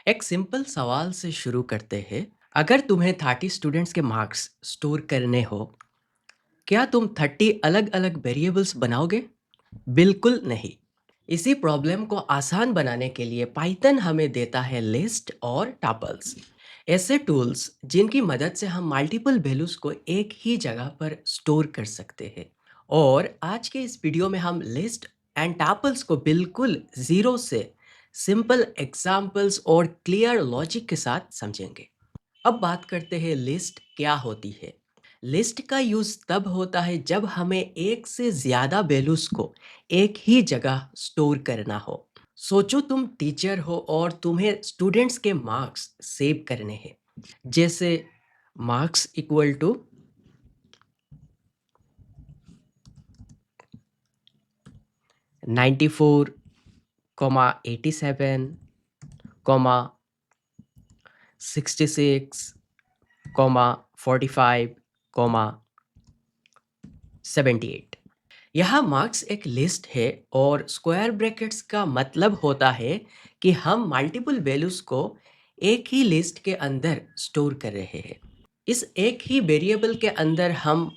एक सिंपल सवाल से शुरू करते हैं। अगर तुम्हें 30 स्टूडेंट्स के मार्क्स स्टोर करने हो, क्या तुम 30 अलग-अलग वेरिएबल्स बनाओगे? बिल्कुल नहीं। इसी प्रॉब्लम को आसान बनाने के लिए पाइथन हमें देता है लिस्ट और टपल्स, ऐसे टूल्स जिनकी मदद से हम मल्टीपल वैल्यूज को एक ही जगह पर स्टोर कर सकते हैं। और आज के इस वीडियो में हम लिस्ट एंड टपल्स को बिल्कुल जीरो से सिंपल एग्जाम्पल्स और क्लियर लॉजिक के साथ समझेंगे। अब बात करते हैं लिस्ट क्या होती है। लिस्ट का यूज तब होता है जब हमें एक से ज्यादा वैल्यूज को एक ही जगह स्टोर करना हो। सोचो तुम टीचर हो और तुम्हें स्टूडेंट्स के मार्क्स सेव करने हैं। जैसे मार्क्स इक्वल टू 94, 87, 66, 45, 78। यहाँ मार्क्स एक लिस्ट है और स्क्वायर ब्रैकेट्स का मतलब होता है कि हम मल्टीपल वैल्यूज को एक ही लिस्ट के अंदर स्टोर कर रहे हैं। इस एक ही वेरिएबल के अंदर हम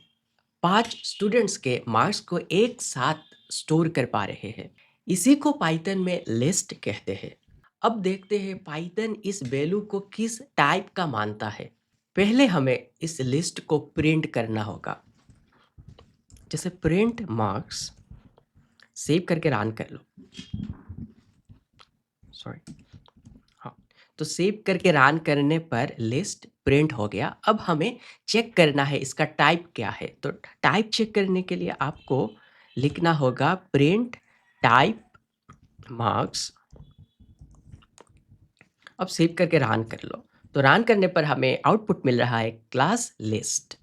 5 स्टूडेंट्स के मार्क्स को एक साथ स्टोर कर पा रहे हैं। इसी को पाइथन में लिस्ट कहते हैं। अब देखते हैं पाइथन इस वैल्यू को किस टाइप का मानता है। पहले हमें इस लिस्ट को प्रिंट करना होगा। जैसे प्रिंट मार्क्स, सेव करके रन कर लो। सॉरी, हाँ। तो सेव करके रन करने पर लिस्ट प्रिंट हो गया। अब हमें चेक करना है इसका टाइप क्या है। तो टाइप चेक करने के लिए आपको लिखना होगा प्रिंट टाइप मार्क्स। अब सेव करके रन कर लो। तो रन करने पर हमें आउटपुट मिल रहा है क्लास लिस्ट।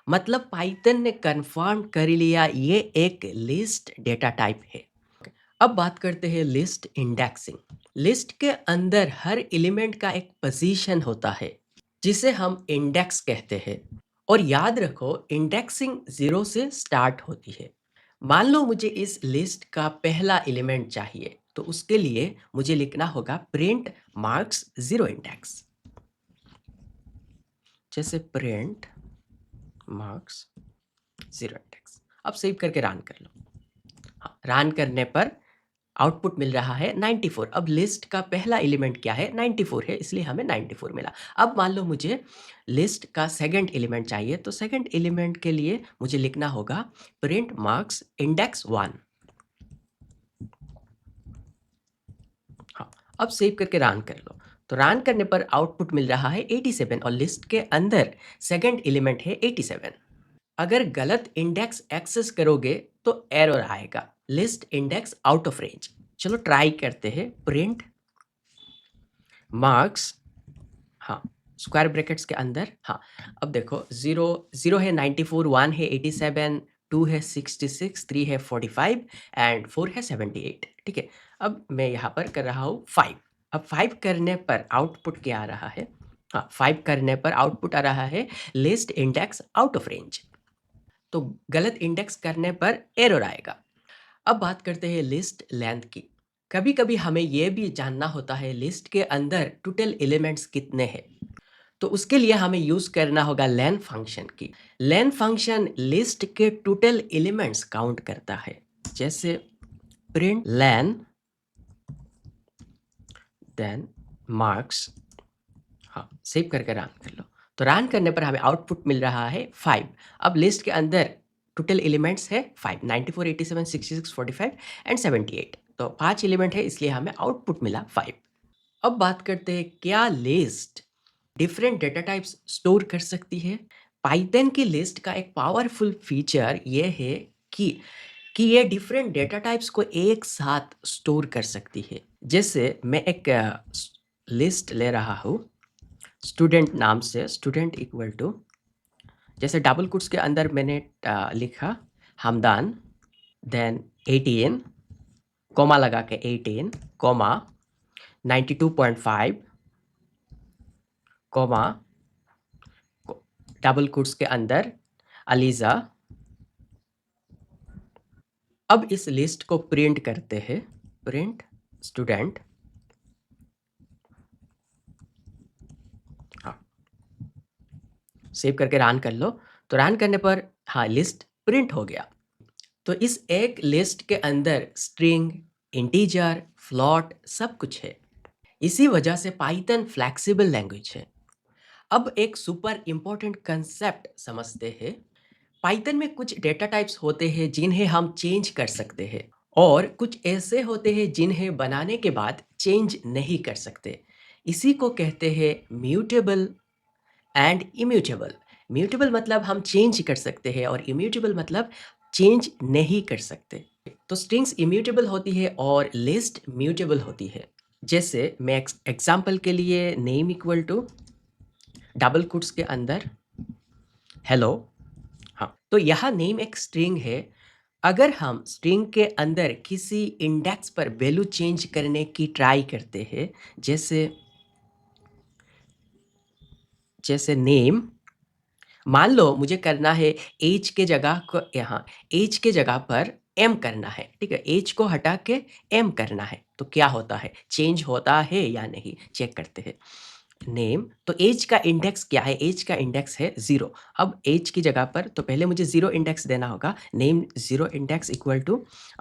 मतलब पाइथन ने कंफर्म कर लिया ये एक लिस्ट डेटा टाइप है। अब बात करते हैं लिस्ट इंडेक्सिंग। लिस्ट के अंदर हर एलिमेंट का एक पोजीशन होता है जिसे हम इंडेक्स कहते हैं। और याद रखो इंडेक्सिंग जीरो से स्टार्ट होती है। मान लो मुझे इस लिस्ट का पहला एलिमेंट चाहिए, तो उसके लिए मुझे लिखना होगा प्रिंट मार्क्स जीरो इंडेक्स। जैसे प्रिंट मार्क्स जीरो इंडेक्स। अब सेव करके रन कर लो। हाँ, रन करने पर आउटपुट मिल रहा है 94। अब लिस्ट का पहला एलिमेंट क्या है? 94 है, इसलिए हमें 94 मिला। अब मान लो मुझे लिस्ट का सेकंड एलिमेंट चाहिए, तो सेकंड एलिमेंट के लिए मुझे लिखना होगा प्रिंट मार्क्स इंडेक्स 1। हाँ, अब सेव करके रन कर लो। तो रन करने पर आउटपुट मिल रहा है 87 और लिस्ट के अंदर सेकंड एलिमेंट है 87। अगर गलत इंडेक्स एक्सेस करोगे तो एरर आएगा, list index out of range. चलो ट्राई करते हैं। प्रिंट मार्क्स, हाँ, स्क्वायर ब्रैकेट्स के अंदर। हाँ, अब देखो 0 0 है 94, 1 है 87, 2 है 66, 3 है 45 एंड 4 है 78। ठीक है। अब मैं यहाँ पर कर रहा हूँ 5। अब 5 करने पर आउटपुट क्या आ रहा है? हाँ, 5 करने पर आउटपुट आ रहा है list index out of range. तो गलत इंडेक्स करने पर एरर आएगा। अब बात करते हैं लिस्ट लेंथ की। कभी कभी हमें यह भी जानना होता है लिस्ट के अंदर टोटल एलिमेंट्स कितने हैं। तो उसके लिए हमें यूज करना होगा लेन फंक्शन की। लेन फंक्शन लिस्ट के टोटल एलिमेंट्स काउंट करता है। जैसे प्रिंट लेन देन मार्क्स। हाँ, सेव करके रन कर लो। तो रन करने पर हमें आउटपुट मिल रहा है 5। अब लिस्ट के अंदर टोटल एलिमेंट्स है 5, 94, 87, 66, 45 एंड 78। तो 5 एलिमेंट है, इसलिए हमें आउटपुट मिला 5। अब बात करते हैं क्या list different data types store कर सकती है। पाइथन की लिस्ट का एक पावरफुल फीचर ये है कि ये डिफरेंट डेटा टाइप्स को एक साथ स्टोर कर सकती है। जैसे मैं एक लिस्ट ले रहा हूँ स्टूडेंट नाम से। स्टूडेंट इक्वल टू, जैसे डबल कोट्स के अंदर मैंने लिखा हमदान, देन 18, कोमा लगा के 18, कोमा 92.5, कोमा डबल कोट्स के अंदर अलीजा। अब इस लिस्ट को प्रिंट करते हैं। प्रिंट स्टूडेंट सेव करके रन कर लो, तो रन करने पर हाँ, लिस्ट प्रिंट हो गया। तो इस एक लिस्ट के अंदर स्ट्रिंग, इंटीजर, फ्लोट सब कुछ है। इसी वजह से पाइथन फ्लेक्सिबल लैंग्वेज है। अब एक सुपर इम्पोर्टेंट कंसेप्ट समझते हैं। पाइथन में कुछ डेटा टाइप्स होते हैं जिन्हें हम चेंज कर सकते हैं, और कुछ ऐसे होते हैं जिन्हें बनाने के बाद चेंज नहीं कर सकते। इसी को कहते हैं म्यूटेबल एंड इम्यूटेबल। म्यूटेबल मतलब हम चेंज कर सकते हैं, और इम्यूटेबल मतलब चेंज नहीं कर सकते। तो स्ट्रिंग्स इम्यूटेबल होती है और लिस्ट म्यूटेबल होती है। जैसे मैं एग्जांपल के लिए name equal to double quotes के अंदर हेलो। हाँ, तो यहाँ नेम एक स्ट्रिंग है। अगर हम स्ट्रिंग के अंदर किसी इंडेक्स पर वैल्यू चेंज करने की ट्राई करते हैं, जैसे जैसे नेम, मान लो मुझे करना है एज के जगह को, यहाँ एज के जगह पर एम करना है, ठीक है, एज को हटा के एम करना है, तो क्या होता है, चेंज होता है या नहीं, चेक करते हैं। नेम, तो एज का इंडेक्स क्या है, एज का इंडेक्स है 0। अब एज की जगह पर तो पहले मुझे 0 इंडेक्स देना होगा, name 0 index equal to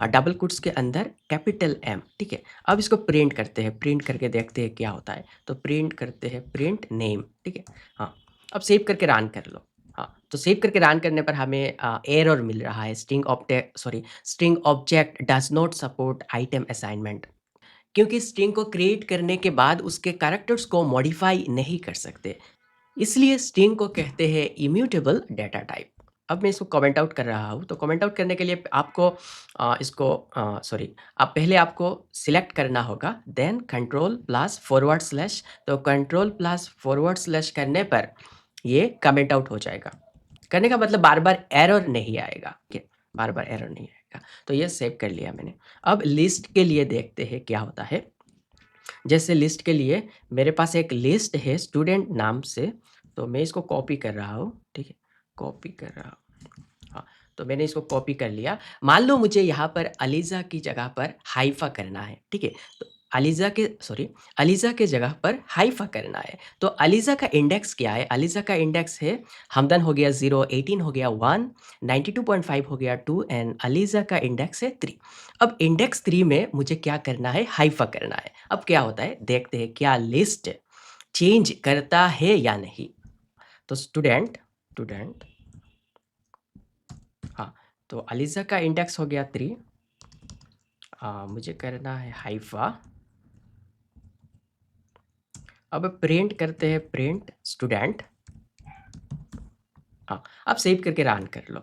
double quotes के अंदर कैपिटल एम, ठीक है। अब इसको प्रिंट करते हैं, प्रिंट करके देखते हैं क्या होता है। तो प्रिंट करते हैं प्रिंट नेम, ठीक है। हाँ, अब सेव करके रन कर लो। हाँ, तो सेव करके रन करने पर हमें एरर मिल रहा है, string object does not support item assignment, क्योंकि स्ट्रिंग को क्रिएट करने के बाद उसके कैरेक्टर्स को मॉडिफाई नहीं कर सकते। इसलिए स्ट्रिंग को कहते हैं इम्यूटेबल डेटा टाइप। अब मैं इसको कमेंट आउट कर रहा हूँ, तो कमेंट आउट करने के लिए आपको आप पहले आपको सिलेक्ट करना होगा, then control plus forward slash. तो कंट्रोल प्लस फॉरवर्ड स्लैश करने पर ये कमेंट आउट हो जाएगा। करने का मतलब बार बार एरर नहीं आएगा, ठीक है, बार बार एरर नहीं आएगा। तो ये सेव कर लिया मैंने। अब लिस्ट के लिए देखते हैं क्या होता है। जैसे लिस्ट के लिए मेरे पास एक लिस्ट है स्टूडेंट नाम से, तो मैं इसको कॉपी कर रहा हूँ, ठीक है, कॉपी कर रहा हूँ। हाँ, तो मैंने इसको कॉपी कर लिया। मान लो मुझे यहाँ पर अलीज़ा की जगह पर हाइफा करना है, ठीक है। तो अलीज़ा के जगह पर हाइफा करना है। तो अलीज़ा का इंडेक्स क्या है, अलीज़ा का इंडेक्स है, हमदन हो गया 0, 18 हो गया 1, 92.5 हो गया 2, एंड अलीज़ा का इंडेक्स है 3। अब इंडेक्स 3 में मुझे क्या करना है, हाइफा करना है। अब क्या होता है देखते हैं, क्या लिस्ट चेंज करता है या नहीं। तो स्टूडेंट स्टूडेंट हाँ, तो अलीज़ा का इंडेक्स हो गया 3। मुझे करना है हाइफा। अब प्रिंट करते हैं प्रिंट स्टूडेंट। हाँ, अब सेव करके रन कर लो।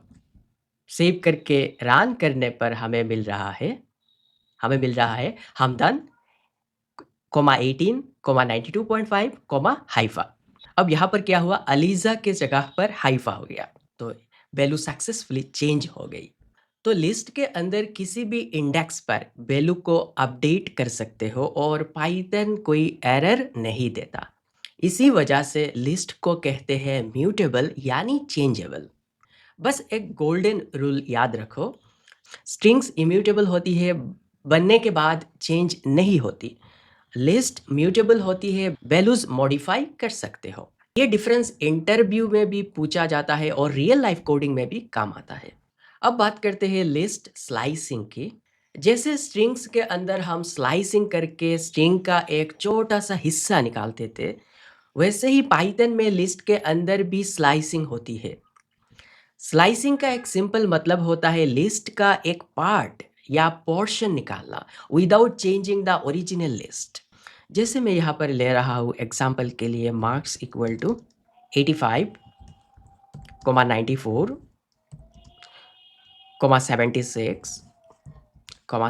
सेव करके रन करने पर हमें मिल रहा है हमदन, 18, 92.5, हाइफा। अब यहाँ पर क्या हुआ, अलीज़ा के जगह पर हाइफा हो गया, तो वैल्यू सक्सेसफुली चेंज हो गई। तो लिस्ट के अंदर किसी भी इंडेक्स पर वैल्यू को अपडेट कर सकते हो, और पाइथन कोई एरर नहीं देता। इसी वजह से लिस्ट को कहते हैं म्यूटेबल यानी चेंजेबल। बस एक गोल्डन रूल याद रखो, स्ट्रिंग्स इम्यूटेबल होती है, बनने के बाद चेंज नहीं होती। लिस्ट म्यूटेबल होती है, वैल्यूज मॉडिफाई कर सकते हो। ये डिफरेंस इंटरव्यू में भी पूछा जाता है और रियल लाइफ कोडिंग में भी काम आता है। अब बात करते हैं लिस्ट स्लाइसिंग की। जैसे स्ट्रिंग्स के अंदर हम स्लाइसिंग करके स्ट्रिंग का एक छोटा सा हिस्सा निकालते थे, वैसे ही पाइथन में लिस्ट के अंदर भी स्लाइसिंग होती है। स्लाइसिंग का एक सिंपल मतलब होता है लिस्ट का एक पार्ट या पोर्शन निकालना without changing the original list. जैसे मैं यहाँ पर ले रहा हूँ एग्जाम्पल के लिए, मार्क्स इक्वल टू 85, 94, 76,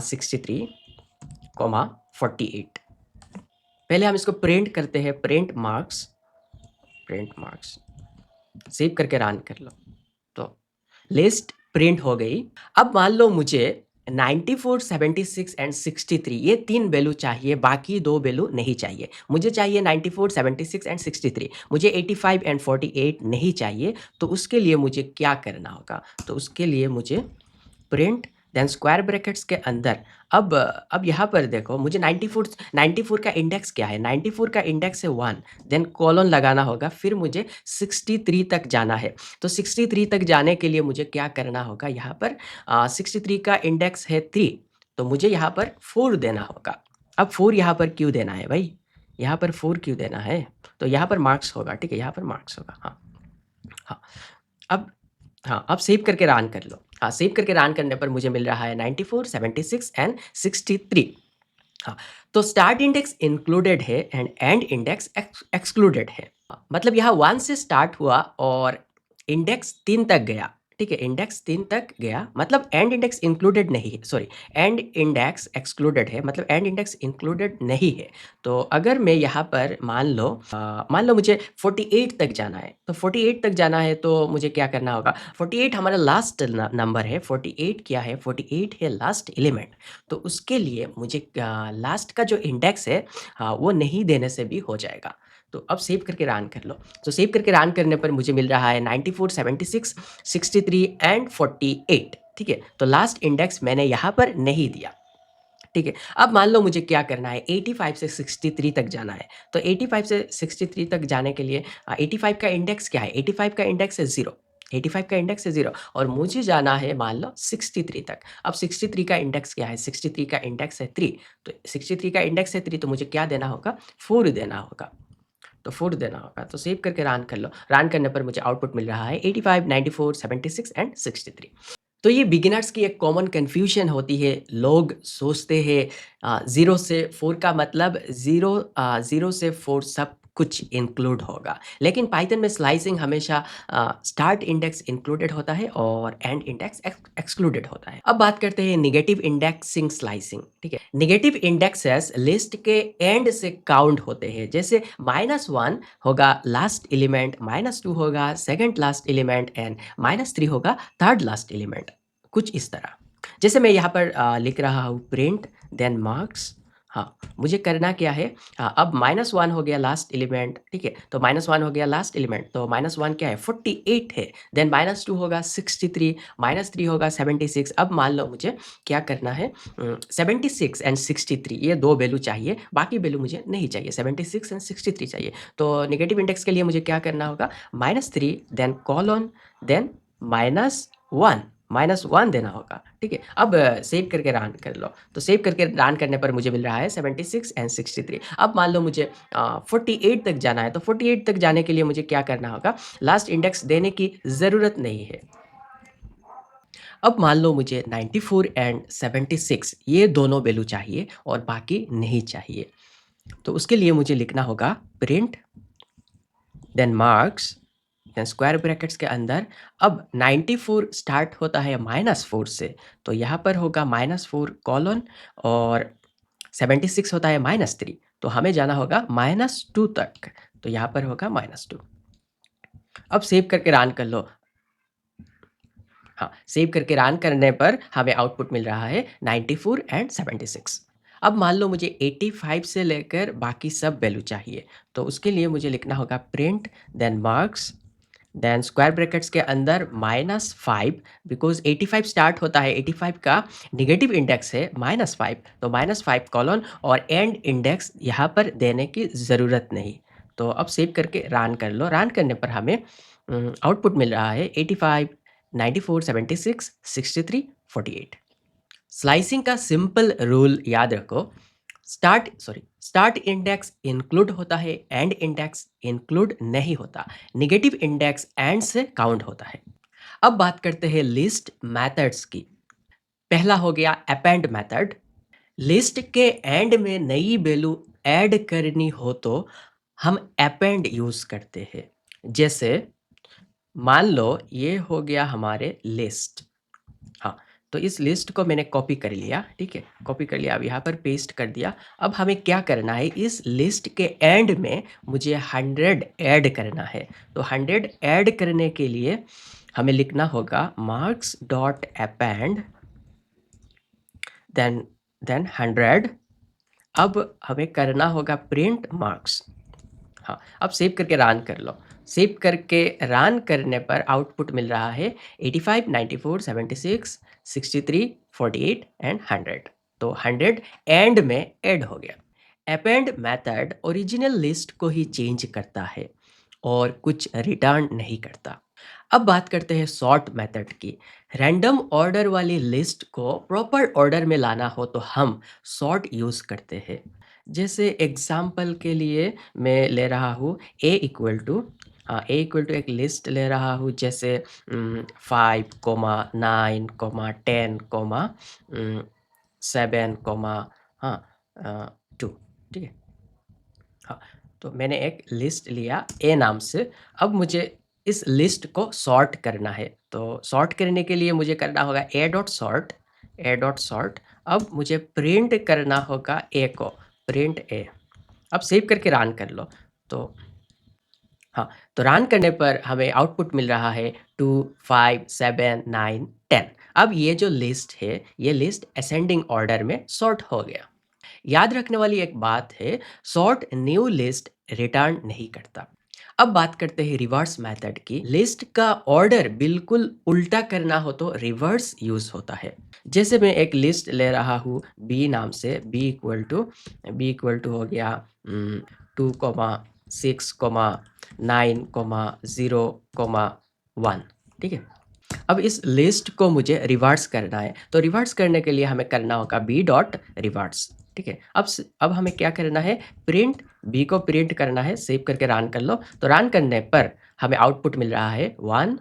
63, 48। पहले हम इसको प्रिंट करते हैं, प्रिंट मार्क्स, सेव करके रन कर लो। तो लिस्ट प्रिंट हो गई। अब मान लो मुझे 94, 76 एंड 63 ये 3 वैल्यू चाहिए, बाकी 2 वैल्यू नहीं चाहिए। मुझे चाहिए 94, 76 एंड 63, मुझे 85 एंड 48 नहीं चाहिए। तो उसके लिए मुझे क्या करना होगा, तो उसके लिए मुझे प्रिंट देन स्क्वायर ब्रैकेट्स के अंदर अब यहाँ पर देखो मुझे 94 का इंडेक्स क्या है? 94 का इंडेक्स है 1, देन कोलन लगाना होगा, फिर मुझे 63 तक जाना है। तो 63 तक जाने के लिए मुझे क्या करना होगा? यहाँ पर 63 का इंडेक्स है 3, तो मुझे यहाँ पर 4 देना होगा। अब 4 यहाँ पर क्यों देना है भाई? यहाँ पर 4 क्यों देना है? तो यहाँ पर मार्क्स होगा, ठीक है? यहाँ पर मार्क्स होगा, हाँ। हाँ, अब हाँ, अब सेव करके रन कर लो। हाँ, सेव करके रन करने पर मुझे मिल रहा है 94, 76 एंड 63। हाँ, तो स्टार्ट इंडेक्स इंक्लूडेड है एंड एंड इंडेक्स एक्सक्लूडेड है। मतलब यहाँ 1 से स्टार्ट हुआ और इंडेक्स 3 तक गया, ठीक है? इंडेक्स 3 तक गया मतलब एंड इंडेक्स इंक्लूडेड नहीं है, सॉरी, एंड इंडेक्स एक्सक्लूडेड है, मतलब एंड इंडेक्स इंक्लूडेड नहीं है। तो अगर मैं यहाँ पर मान लो मुझे 48 तक जाना है, तो 48 तक जाना है तो मुझे क्या करना होगा? 48 हमारा लास्ट नंबर है, 48 क्या है? 48 है लास्ट एलिमेंट। तो उसके लिए मुझे लास्ट का जो इंडेक्स है, हाँ, वो नहीं देने से भी हो जाएगा। तो अब सेव करके रन कर लो। तो सेव करके रन करने पर मुझे मिल रहा है 94, 76, 63 एंड 48, ठीक है? तो लास्ट इंडेक्स मैंने यहाँ पर नहीं दिया, ठीक है? अब मान लो मुझे क्या करना है? 85 से 63 तक जाना है। तो 85 से 63 तक जाने के लिए 85 का इंडेक्स क्या है? 85 का इंडेक्स है 0, 85 का इंडेक्स है 0 और मुझे जाना है मान लो 63 तक। अब 63 का इंडेक्स क्या है? 63 का इंडेक्स है 3, तो 63 का इंडेक्स है 3, तो मुझे क्या देना होगा? 4 देना होगा। तो 4 देना होगा। तो सेव करके रन कर लो। रन करने पर मुझे आउटपुट मिल रहा है 85, 94, 76 एंड 63। तो ये बिगिनर्स की एक कॉमन कन्फ्यूजन होती है। लोग सोचते हैं 0 से 4 का मतलब 0 से 4 सब कुछ इंक्लूड होगा। लेकिन पाइथन में स्लाइसिंग हमेशा स्टार्ट इंडेक्स इंक्लूडेड होता है और एंड इंडेक्स एक्सक्लूडेड होता है। अब बात करते हैं नेगेटिव इंडेक्सिंग स्लाइसिंग, ठीक है? नेगेटिव इंडेक्सेस लिस्ट के एंड से काउंट होते हैं। जैसे -1 होगा लास्ट एलिमेंट, -2 होगा सेकंड लास्ट एलिमेंट एंड -3 होगा थर्ड लास्ट एलिमेंट। कुछ इस तरह। जैसे मैं यहाँ पर लिख रहा हूँ प्रिंट देन मार्क्स। हाँ, मुझे करना क्या है? अब -1 हो गया लास्ट एलिमेंट, ठीक है? तो -1 हो गया लास्ट एलिमेंट, तो -1 क्या है? 48 है। देन -2 होगा 63, -3 होगा 76। अब मान लो मुझे क्या करना है? 76 एंड 63 ये 2 वैल्यू चाहिए, बाकी वैल्यू मुझे नहीं चाहिए, 76 एंड 63 चाहिए। तो नेगेटिव इंडेक्स के लिए मुझे क्या करना होगा? -3 देन कोलन देन -1, -1 देना होगा, ठीक है? अब सेव करके रन कर लो। तो सेव करके रन करने पर मुझे मिल रहा है 76 एंड 63। अब मान लो मुझे 48 तक जाना है, तो 48 तक जाने के लिए मुझे क्या करना होगा? लास्ट इंडेक्स देने की ज़रूरत नहीं है। अब मान लो मुझे 94 एंड 76 ये दोनों वैल्यू चाहिए और बाकी नहीं चाहिए। तो उसके लिए मुझे लिखना होगा print then marks then square brackets के अंदर। अब 94 स्टार्ट होता है -4 से, तो यहाँ पर होगा -4 कोलन और 76 होता है -3, तो हमें जाना होगा -2 तक, तो यहाँ पर होगा -2। अब सेव करके रन कर लो। हाँ, सेव करके रन करने पर हमें आउटपुट मिल रहा है 94 एंड 76। अब मान लो मुझे 85 से लेकर बाकी सब वैल्यू चाहिए, तो उसके लिए मुझे लिखना होगा print then marks then square brackets के अंदर -5, बिकॉज़ 85 स्टार्ट होता है, 85 का नेगेटिव इंडेक्स है -5, तो -5 कोलन और एंड इंडेक्स यहाँ पर देने की ज़रूरत नहीं। तो अब सेव करके रन कर लो। रन करने पर हमें आउटपुट मिल रहा है 85, 94, 76, 63, 48। स्लाइसिंग का सिंपल रूल याद रखो। स्टार्ट इंडेक्स इंक्लूड होता है, एंड इंडेक्स इंक्लूड नहीं होता। नेगेटिव इंडेक्स एंड से काउंट होता है। अब बात करते हैं लिस्ट मेथड्स की। पहला हो गया अपेंड मेथड। लिस्ट के एंड में नई वैल्यू ऐड करनी हो तो हम अपेंड यूज करते हैं। जैसे मान लो ये हो गया हमारे लिस्ट। हाँ, तो इस लिस्ट को मैंने कॉपी कर लिया, ठीक है? कॉपी कर लिया, अब यहाँ पर पेस्ट कर दिया। अब हमें क्या करना है? इस लिस्ट के एंड में मुझे 100 ऐड करना है। तो 100 ऐड करने के लिए हमें लिखना होगा मार्क्स डॉट अपेंड देन 100। अब हमें करना होगा प्रिंट मार्क्स। हाँ, अब सेव करके रन कर लो। सेव करके रन करने पर आउटपुट मिल रहा है 85, 94, 76, 63, 48 एंड 100। तो 100 एंड में ऐड हो गया। अपेंड मेथड ओरिजिनल लिस्ट को ही चेंज करता है और कुछ रिटर्न नहीं करता। अब बात करते हैं सॉर्ट मेथड की। रैंडम ऑर्डर वाली लिस्ट को प्रॉपर ऑर्डर में लाना हो तो हम सॉर्ट यूज़ करते हैं। जैसे एग्जाम्पल के लिए मैं ले रहा हूँ ए इक्वल टू, हाँ, ए इक्वल टू एक लिस्ट ले रहा हूँ, जैसे 5, 9, 10, 7, हाँ 2। ठीक है। हाँ, तो मैंने एक लिस्ट लिया ए नाम से। अब मुझे इस लिस्ट को सॉर्ट करना है। तो सॉर्ट करने के लिए मुझे करना होगा ए डॉट सॉर्ट, ए डॉट सॉर्ट। अब मुझे प्रिंट करना होगा ए को, प्रिंट ए। अब सेव करके रन कर लो। तो हाँ, तो रन करने पर हमें आउटपुट मिल रहा है 2, 5, 7, 9, 10। अब ये जो लिस्ट है, ये लिस्ट असेंडिंग ऑर्डर में सॉर्ट हो गया। याद रखने वाली एक बात है, सॉर्ट न्यू लिस्ट रिटर्न नहीं करता। अब बात करते हैं रिवर्स मेथड की। लिस्ट का ऑर्डर बिल्कुल उल्टा करना हो तो रिवर्स यूज होता है। जैसे मैं एक लिस्ट ले रहा हूँ बी नाम से, बी इक्वल टू हो गया 2,6,9,0,1। ठीक है। अब इस लिस्ट को मुझे रिवर्स करना है। तो रिवर्स करने के लिए हमें करना होगा बी डॉट रिवर्स। ठीक है। अब हमें क्या करना है, प्रिंट बी को प्रिंट करना है। सेव करके रन कर लो। तो रन करने पर हमें आउटपुट मिल रहा है 1,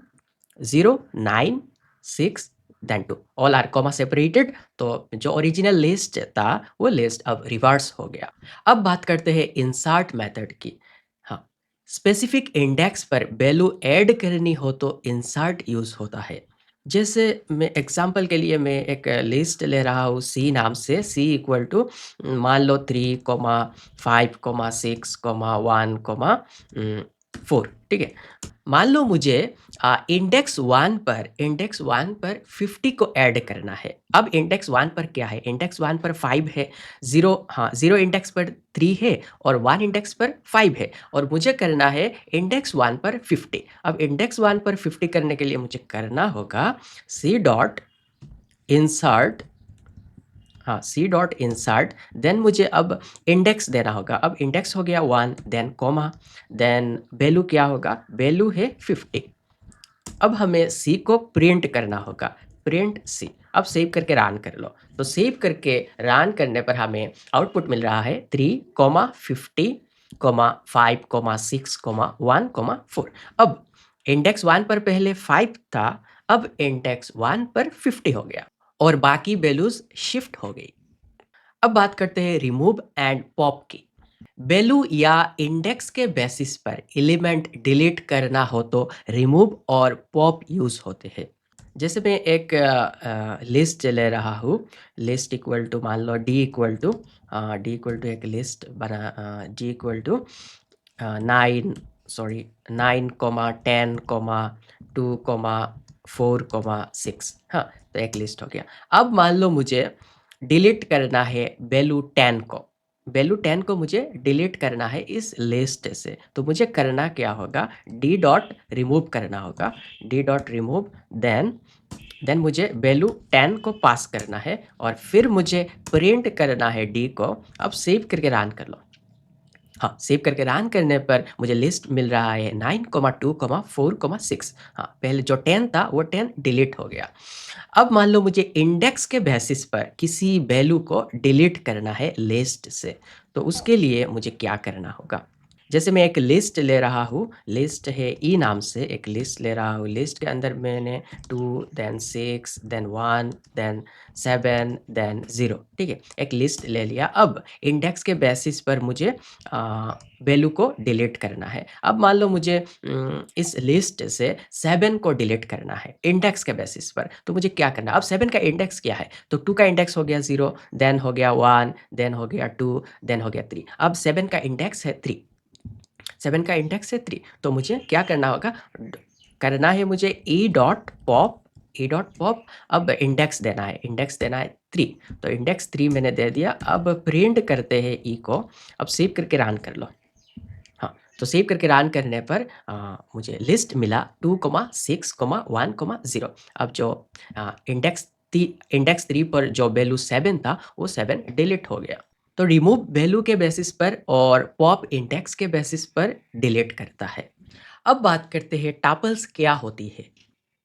0, 9, 6 then 2। All are comma separated. तो जो ओरिजिनल लिस्ट था वो लिस्ट अब रिवर्स हो गया। अब बात करते हैं इंसर्ट मेथड की। हाँ, स्पेसिफिक इंडेक्स पर वैल्यू ऐड करनी हो तो इंसर्ट यूज होता है। जैसे मैं एग्जांपल के लिए मैं एक लिस्ट ले रहा हूँ सी नाम से, सी इक्वल टू मान लो 3,5,6,1,4। ठीक है। मान लो मुझे इंडेक्स 1 पर 50 को ऐड करना है। अब इंडेक्स 1 पर क्या है, इंडेक्स 1 पर 5 है, 0, हाँ 0 इंडेक्स पर 3 है और 1 इंडेक्स पर 5 है, और मुझे करना है इंडेक्स 1 पर 50। अब इंडेक्स 1 पर 50 करने के लिए मुझे करना होगा सी डॉट इंसर्ट, हाँ सी डॉट इंसर्ट। देन मुझे अब इंडेक्स देना होगा। अब इंडेक्स हो गया 1, देन कॉमा, देन वैल्यू क्या होगा, वैल्यू है 50। अब हमें सी को प्रिंट करना होगा, प्रिंट सी। अब सेव करके रन कर लो। तो सेव करके रन करने पर हमें आउटपुट मिल रहा है 3,50,5,6,1,4। अब इंडेक्स 1 पर पहले 5 था, अब इंडेक्स 1 पर 50 हो गया और बाकी वैल्यूज शिफ्ट हो गई। अब बात करते हैं रिमूव एंड पॉप की। वैल्यू या इंडेक्स के बेसिस पर एलिमेंट डिलीट करना हो तो रिमूव और पॉप यूज होते हैं। जैसे मैं एक लिस्ट ले रहा हूँ, लिस्ट इक्वल टू मान लो डी इक्वल टू एक लिस्ट बना, डी इक्वल टू 9, 10, 2, 4, हाँ, तो एक लिस्ट हो गया। अब मान लो मुझे डिलीट करना है वैल्यू 10 को, वैल्यू 10 को मुझे डिलीट करना है इस लिस्ट से। तो मुझे करना क्या होगा, डी डॉट रिमूव करना होगा, डी डॉट रिमूव। देन मुझे वैल्यू 10 को पास करना है और फिर मुझे प्रिंट करना है डी को। अब सेव करके रन कर लो। हाँ, सेव करके रन करने पर मुझे लिस्ट मिल रहा है 9,2,4,6। हाँ, पहले जो 10 था वो 10 डिलीट हो गया। अब मान लो मुझे इंडेक्स के बेसिस पर किसी वैल्यू को डिलीट करना है लिस्ट से। तो उसके लिए मुझे क्या करना होगा, जैसे मैं एक लिस्ट ले रहा हूँ, लिस्ट है ई नाम से, एक लिस्ट ले रहा हूँ। लिस्ट के अंदर मैंने 2, देन 6, देन 1, देन 7, देन 0। ठीक है, एक लिस्ट ले लिया। अब इंडेक्स के बेसिस पर मुझे वैल्यू को डिलीट करना है। अब मान लो मुझे इस लिस्ट से 7 को डिलीट करना है इंडेक्स के बेसिस पर। तो मुझे क्या करना है, अब 7 का इंडेक्स क्या है, तो 2 का इंडेक्स हो गया 0, देन हो गया 1, देन हो गया 2, देन हो गया 3। अब 7 का इंडेक्स है 3, 7 का इंडेक्स है 3। तो मुझे क्या करना होगा, करना है मुझे E dot pop, E dot pop. अब इंडेक्स देना है, इंडेक्स देना है 3। तो इंडेक्स 3 मैंने दे दिया। अब प्रिंट करते हैं ई को। अब सेव करके रन कर लो। हाँ, तो सेव करके रन करने पर मुझे लिस्ट मिला 2,6,1,0। अब जो इंडेक्स इंडेक्स 3 पर जो वैल्यू 7 था वो 7 डिलीट हो गया। तो रिमूव वैल्यू के बेसिस पर और पॉप इंडेक्स के बेसिस पर डिलीट करता है। अब बात करते हैं टापल्स क्या होती है।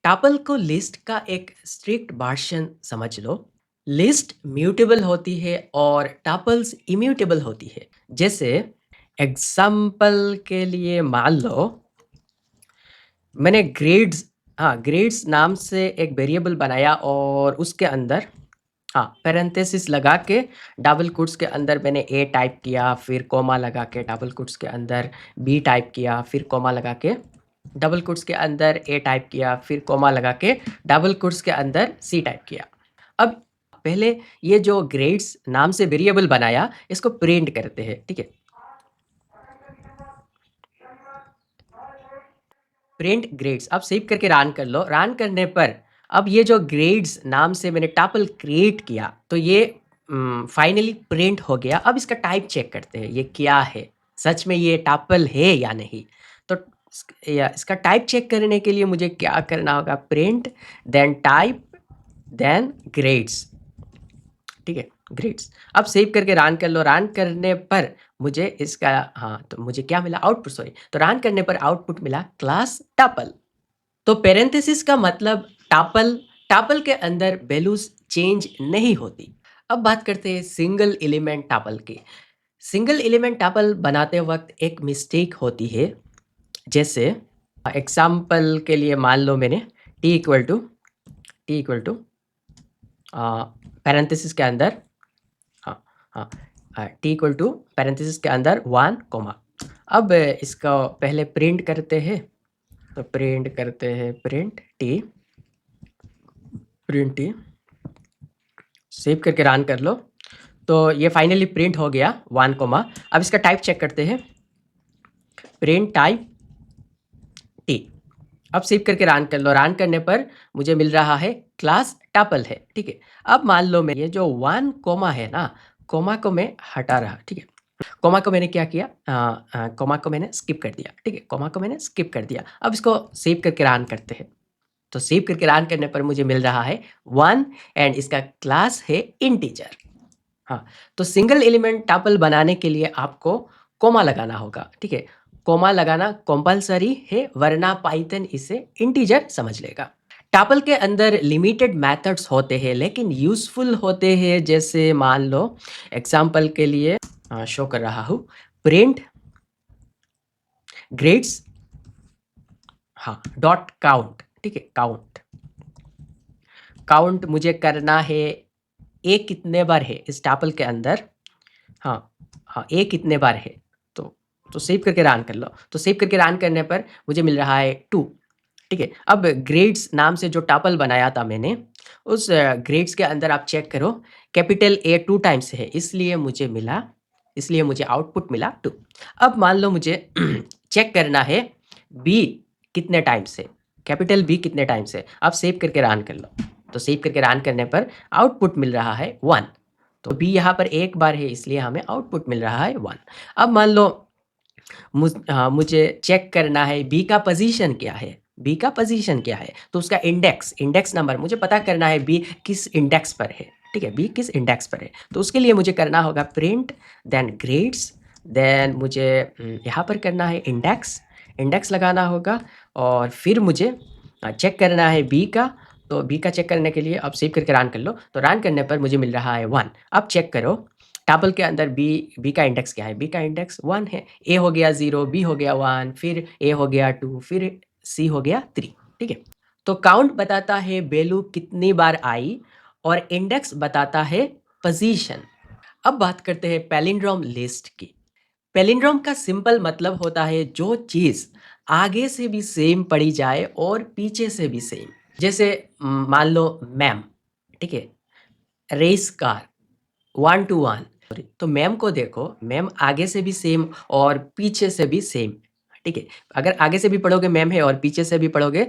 टापल को लिस्ट का एक स्ट्रिक्ट वर्जन समझ लो। लिस्ट म्यूटेबल होती है और टापल्स इम्यूटेबल होती है। जैसे एग्जाम्पल के लिए मान लो मैंने ग्रेड्स, हाँ, ग्रेड्स नाम से एक वेरिएबल बनाया और उसके अंदर, हाँ, पैरेंथेसिस लगा के डबल कोट्स के अंदर मैंने ए टाइप किया, फिर कॉमा लगा के डबल कोट्स के अंदर बी टाइप किया, फिर कॉमा लगा के डबल कोट्स के अंदर ए टाइप किया, फिर कॉमा लगा के डबल कोट्स के अंदर सी टाइप किया। अब पहले ये जो ग्रेड्स नाम से वेरिएबल बनाया इसको प्रिंट करते हैं, ठीक है। प्रिंट ग्रेड्स, अब सेव करके रन कर लो। रन करने पर अब ये जो ग्रेड्स नाम से मैंने टपल क्रिएट किया तो ये फाइनली प्रिंट हो गया। अब इसका टाइप चेक करते हैं ये क्या है, सच में ये टपल है या नहीं। तो इसका टाइप चेक करने के लिए मुझे क्या करना होगा, print then type then grades, ठीक है, ग्रेड्स। अब सेव करके रन कर लो। रन करने पर मुझे इसका, हाँ, तो मुझे क्या मिला, आउटपुट, सॉरी। तो रन करने पर आउटपुट मिला क्लास टपल। तो पेरेंथेसिस का मतलब टापल, टापल के अंदर वैल्यूज चेंज नहीं होती। अब बात करते हैं सिंगल एलिमेंट टापल की। सिंगल एलिमेंट टापल बनाते वक्त एक मिस्टेक होती है। जैसे एग्जाम्पल के लिए मान लो मैंने टी इक्वल टू पैरेंथेसिस के अंदर, हाँ हाँ, टी इक्वल टू पैरेंथेसिस के अंदर 1 कोमा। अब इसका पहले प्रिंट करते हैं। तो प्रिंट करते हैं प्रिंट टी, सेव करके रन कर लो। तो ये फाइनली प्रिंट हो गया 1 कोमा। अब इसका टाइप चेक करते हैं, प्रिंट टाइप टी। अब सेव करके रन कर लो। रन करने पर मुझे मिल रहा है क्लास टपल है, ठीक है। अब मान लो मैं ये जो 1 कोमा है ना, कोमा को मैं हटा रहा, ठीक है। कोमा को मैंने क्या किया, कोमा को मैंने स्किप कर दिया, ठीक है, कोमा को मैंने स्किप कर दिया। अब इसको सेव करके रन करते हैं। तो सेव करके रन करने पर मुझे मिल रहा है 1 एंड इसका क्लास है इंटीजर। हाँ, तो सिंगल एलिमेंट टपल बनाने के लिए आपको कोमा लगाना होगा, ठीक है। कोमा लगाना कंपलसरी है वरना पाइथन इसे इंटीजर समझ लेगा। टपल के अंदर लिमिटेड मेथड्स होते हैं लेकिन यूजफुल होते हैं। जैसे मान लो एग्जांपल के लिए शो कर रहा हूँ, प्रिंट ग्रेड्स, हाँ, डॉट काउंट, ठीक है, काउंट। काउंट मुझे करना है ए कितने बार है इस टपल के अंदर, हाँ हाँ, ए कितने बार है। तो सेव करके रन कर लो। तो सेव करके रन करने पर मुझे मिल रहा है 2, ठीक है। अब ग्रेड्स नाम से जो टपल बनाया था मैंने, उस ग्रेड्स के अंदर आप चेक करो, कैपिटल ए 2 टाइम्स है, इसलिए मुझे आउटपुट मिला 2। अब मान लो मुझे चेक करना है बी कितने टाइम्स है, कैपिटल बी कितने टाइम्स है। आप सेव करके रन कर लो। तो सेव करके रन करने पर आउटपुट मिल रहा है 1। तो बी यहाँ पर एक बार है इसलिए हमें आउटपुट मिल रहा है 1। अब मान लो मुझे चेक करना है बी का पोजीशन क्या है, बी का पोजीशन क्या है। तो उसका इंडेक्स नंबर मुझे पता करना है, बी किस इंडेक्स पर है, ठीक है, बी किस इंडेक्स पर है। तो उसके लिए मुझे करना होगा प्रिंट देन ग्रेड्स, देन मुझे यहाँ पर करना है इंडेक्स लगाना होगा और फिर मुझे चेक करना है बी का। तो बी का चेक करने के लिए अब सेव करके रन कर लो। तो रन करने पर मुझे मिल रहा है 1। अब चेक करो टेबल के अंदर बी का इंडेक्स क्या है, बी का इंडेक्स 1 है। ए हो गया 0, बी हो गया 1, फिर ए हो गया 2, फिर सी हो गया 3, ठीक है। तो काउंट बताता है वैल्यू कितनी बार आई और इंडेक्स बताता है पोजीशन। अब बात करते हैं पैलिंड्रोम लिस्ट की। पैलिंड्रोम का सिंपल मतलब होता है जो चीज़ आगे से भी सेम पढ़ी जाए और पीछे से भी सेम। जैसे मान लो मैम, ठीक है, रेस कार 1 to 1। तो मैम को देखो, मैम आगे से भी सेम और पीछे से भी सेम, ठीक है। अगर आगे से भी पढ़ोगे मैम है और पीछे से भी पढ़ोगे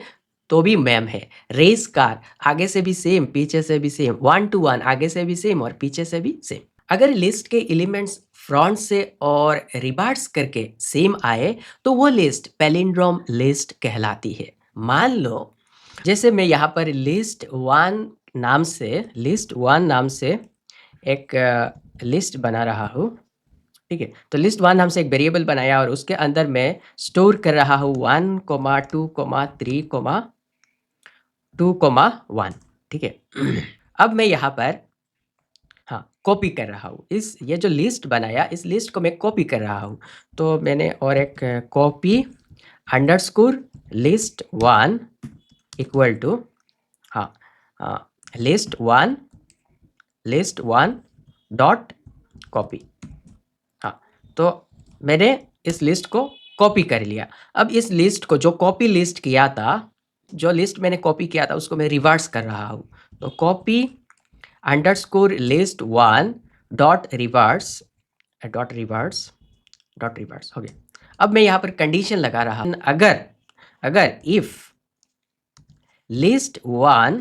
तो भी मैम है। रेस कार आगे से भी सेम पीछे से भी सेम, 1 to 1 आगे से भी सेम और पीछे से भी सेम। अगर लिस्ट के एलिमेंट्स फ्रंट से और रिवर्स करके सेम आए तो वो लिस्ट पैलिंड्रोम लिस्ट कहलाती है। मान लो जैसे मैं यहाँ पर लिस्ट 1 नाम से एक लिस्ट बना रहा हूँ, ठीक है? तो list1 नाम से एक वेरिएबल बनाया और उसके अंदर मैं स्टोर कर रहा हूँ 1, 2, 3, 2, 1, ठीक है? अब मैं यहाँ पर हाँ, कॉपी कर रहा हूँ। ये जो लिस्ट बनाया, इस लिस्ट को मैं कॉपी कर रहा हूँ। तो मैंने और एक copy underscore list1 equal to हाँ list1 डॉट कॉपी। हाँ, तो मैंने इस लिस्ट को कॉपी कर लिया। अब इस लिस्ट को जो लिस्ट मैंने कॉपी किया था उसको मैं रिवर्स कर रहा हूँ। तो copy underscore list1 dot reverse हो गया। अब मैं यहाँ पर कंडीशन लगा रहा हूँ, अगर if list1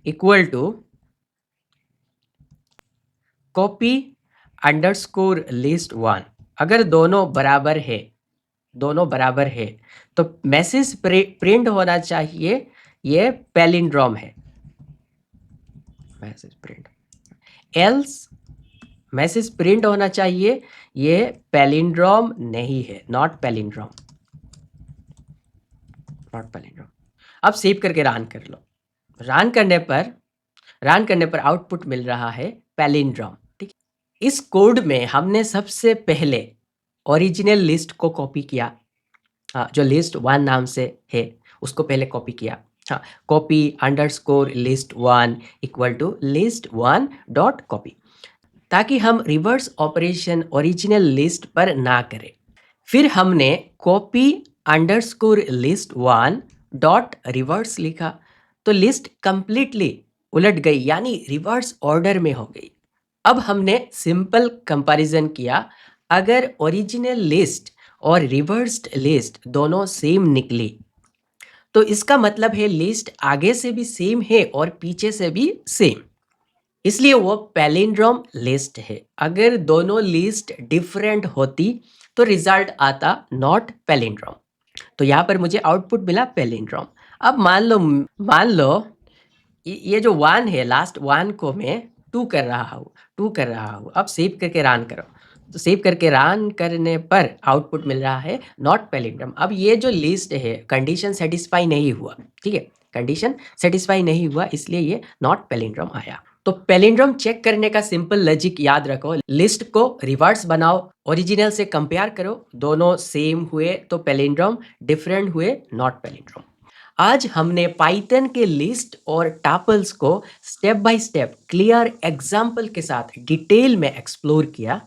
equal to copy underscore list1, अगर दोनों बराबर है तो मैसेज प्रिंट होना चाहिए, ये पैलिंड्रोम है, message print. Else message print होना चाहिए, ये पैलिंड्रोम नहीं है, नॉट पैलिंड्रोम। अब सेव करके रन कर लो। रन करने पर आउटपुट मिल रहा है पैलिंड्रोम, ठीक। इस कोड में हमने सबसे पहले ओरिजिनल लिस्ट को कॉपी किया, जो list1 नाम से है उसको पहले कॉपी किया। हाँ, copy underscore list1 equal to list1 dot copy, ताकि हम रिवर्स ऑपरेशन ओरिजिनल लिस्ट पर ना करें। फिर हमने copy underscore list1 dot reverse लिखा, तो लिस्ट कंप्लीटली उलट गई, यानी रिवर्स ऑर्डर में हो गई। अब हमने सिंपल कंपैरिजन किया, अगर ओरिजिनल लिस्ट और रिवर्स्ड लिस्ट दोनों सेम निकली तो इसका मतलब है लिस्ट आगे से भी सेम है और पीछे से भी सेम, इसलिए वो पैलिंड्रोम लिस्ट है। अगर दोनों लिस्ट डिफरेंट होती तो रिजल्ट आता नॉट पैलिंड्रोम। तो यहाँ पर मुझे आउटपुट मिला पैलिंड्रोम। अब मान लो ये जो 1 है, लास्ट 1 को मैं 2 कर रहा हूँ। अब सेव करके रन करो, तो सेव करके रन करने पर आउटपुट मिल रहा है नॉट पैलिंड्रोम। अब ये जो लिस्ट है कंडीशन सेटिस्फाई नहीं हुआ, ठीक है, कंडीशन सेटिस्फाई नहीं हुआ, इसलिए ये नॉट पैलिंड्रोम आया। तो पैलिंड्रोम चेक करने का सिंपल लॉजिक याद रखो, लिस्ट को रिवर्स बनाओ, ओरिजिनल से कंपेयर करो, दोनों सेम हुए तो पैलिंड्रोम, डिफरेंट हुए नॉट पैलिंड्रोम। आज हमने पाइथन के लिस्ट और टपल्स को step by step clear example के साथ डिटेल में एक्सप्लोर किया।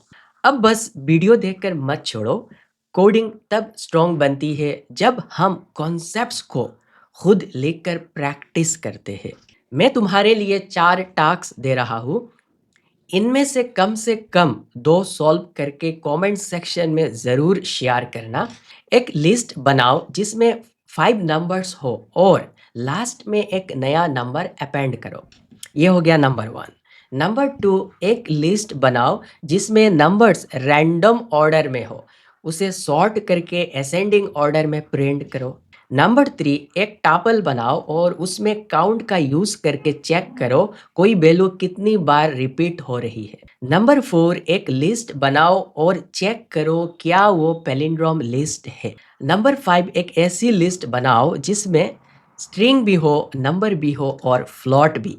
अब बस वीडियो देखकर मत छोड़ो, कोडिंग तब स्ट्रॉन्ग बनती है जब हम कॉन्सेप्ट्स को खुद लेकर प्रैक्टिस करते हैं। मैं तुम्हारे लिए 4 टास्क दे रहा हूँ, इनमें से कम 2 सॉल्व करके कमेंट सेक्शन में ज़रूर शेयर करना। एक लिस्ट बनाओ जिसमें 5 नंबर्स हो और लास्ट में एक नया नंबर अपेंड करो, ये हो गया नंबर 1। नंबर 2, एक लिस्ट बनाओ जिसमें नंबर्स रैंडम ऑर्डर में हो, उसे सॉर्ट करके असेंडिंग ऑर्डर में प्रिंट करो। नंबर 3, एक टापल बनाओ और उसमें काउंट का यूज करके चेक करो कोई वैल्यू कितनी बार रिपीट हो रही है। नंबर 4, एक लिस्ट बनाओ और चेक करो क्या वो पैलिंड्रोम लिस्ट है। नंबर 5, एक ऐसी लिस्ट बनाओ जिसमें स्ट्रिंग भी हो, नंबर भी हो और फ्लोट भी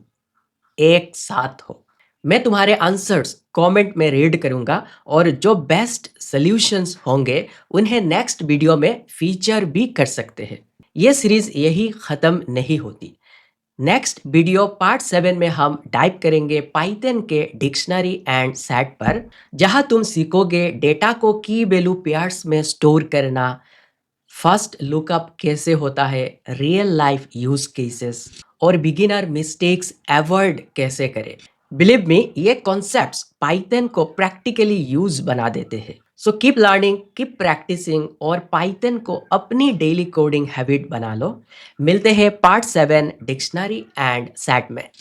एक साथ हो। मैं तुम्हारे आंसर्स कमेंट में रीड करूंगा और जो बेस्ट सॉल्यूशंस होंगे उन्हें नेक्स्ट वीडियो में फीचर भी कर सकते हैं। ये सीरीज यही खत्म नहीं होती। नेक्स्ट वीडियो पार्ट 7 में हम डाइव करेंगे पाइथन के डिक्शनरी एंड सेट पर, जहां तुम सीखोगे डेटा को की वैल्यू पेयर्स में स्टोर करना, फर्स्ट लुकअप कैसे होता है, रियल लाइफ यूज केसेस और बिगिनर मिस्टेक्स अवॉइड कैसे करें। बिलीव मी, ये कॉन्सेप्ट्स पाइथन को प्रैक्टिकली यूज बना देते हैं। So keep learning, keep practicing और पाइथन को अपनी डेली कोडिंग हैबिट बना लो। मिलते हैं पार्ट 7 डिक्शनरी एंड सेट में।